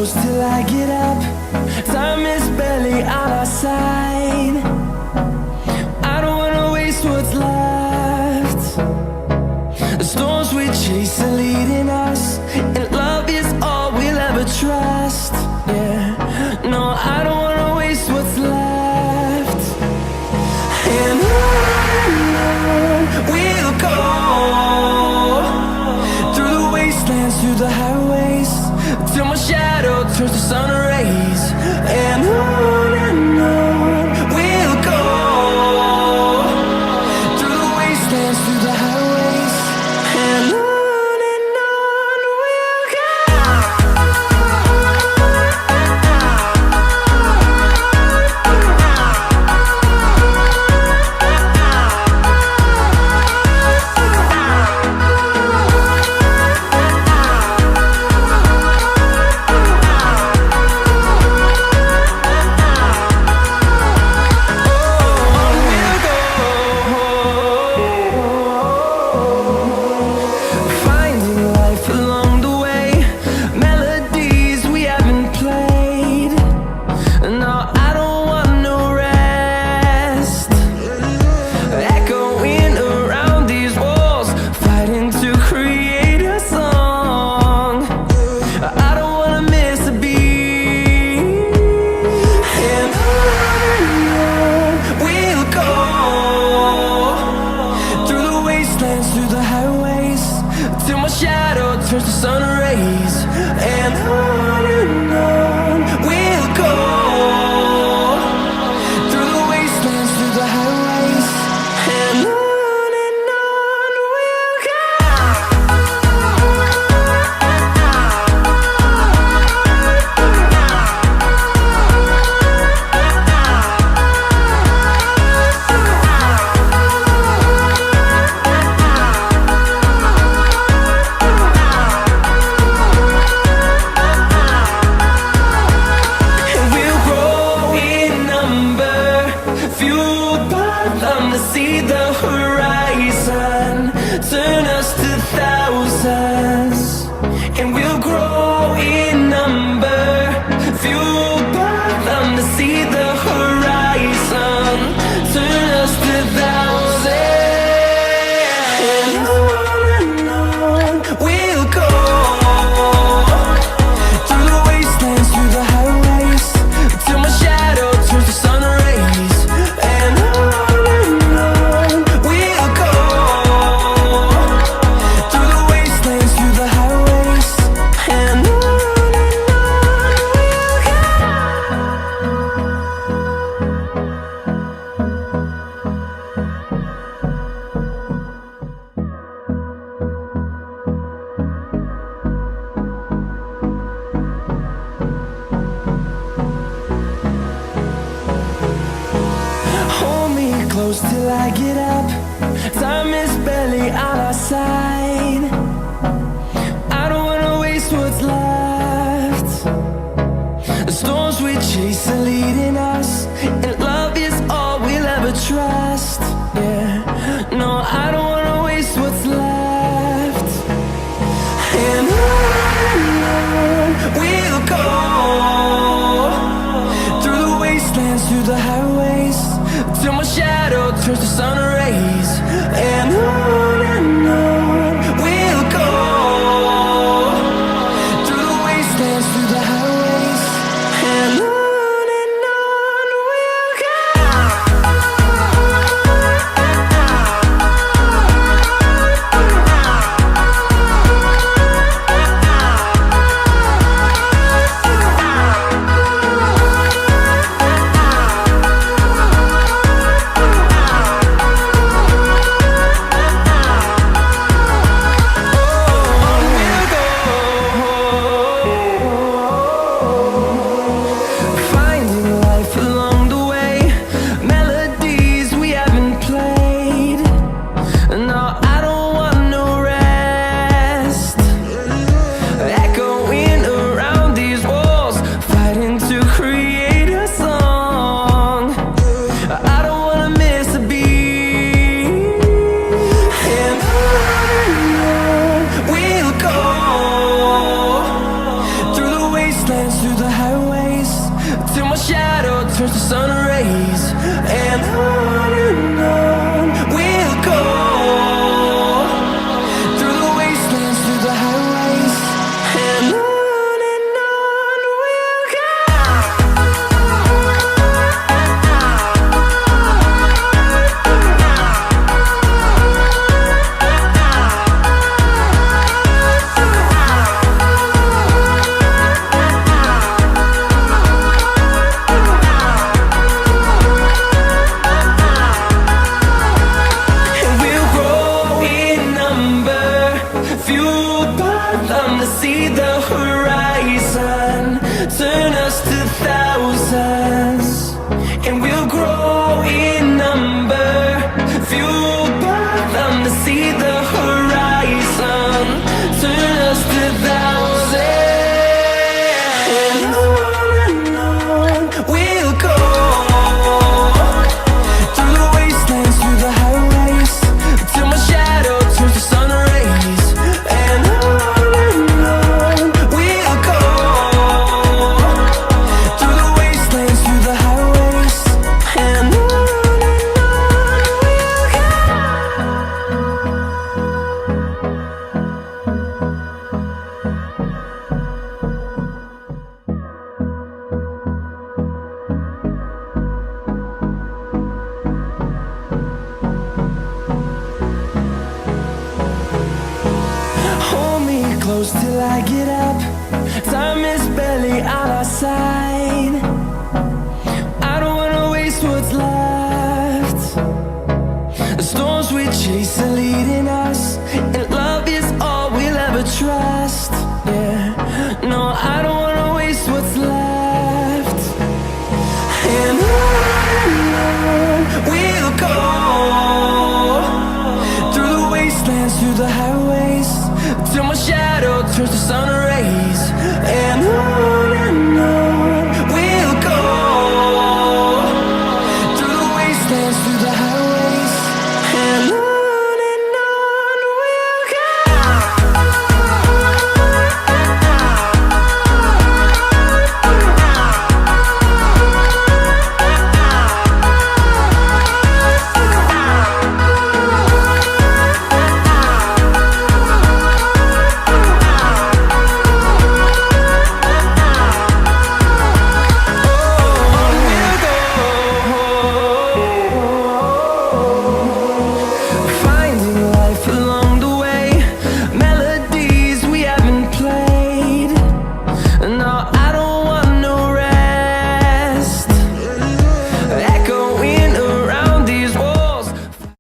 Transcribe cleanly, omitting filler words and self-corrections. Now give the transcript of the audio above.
close till I get up. Time is barely on our side. I don't wanna waste what's left. The storms we chase are leading us, and love is all we'll ever trust. Yeah, no, I don't wanna waste what's left. And on we'll go, through the wastelands, through the highways, till my shadow turns to sun rays. And on we'll go, through the wastelands, through the highways, and on we'll go. Through the highways, till my shadow turns to sun rays. And on we'll go, through the wastelands, through the highways, and on we'll go. See the horizon, turn us to thousands, and we'll grow in number, fueled by them. To see the horizon, turn us to thousands, and on we'll go, through the wastelands, through the highways, till my shadow turns to sun rays. And close till I get up. Time is barely on our side. I don't wanna waste what's left. The storms we chase are leading us, and love is all we'll ever trust. Yeah, no, I don't wanna waste what's left. And on we'll go, through the wastelands, through the highways, till my shadow turns to sun rays. And on we'll go, through the wastelands, through the highways, and on we'll go. my shadow turns to sun rays. And on we'll go, through the wastelands, through the highways. And on we'll go. See the horizon turn us to thousands, and we'll grow in number, fueled by them to see the horizon turn us to thousands. And on we'll go, through the wastelands, through the highways, till my shadow turns to sun rays. And close till I get up. Time is barely on our side. I don't wanna waste what's left. The storms we chase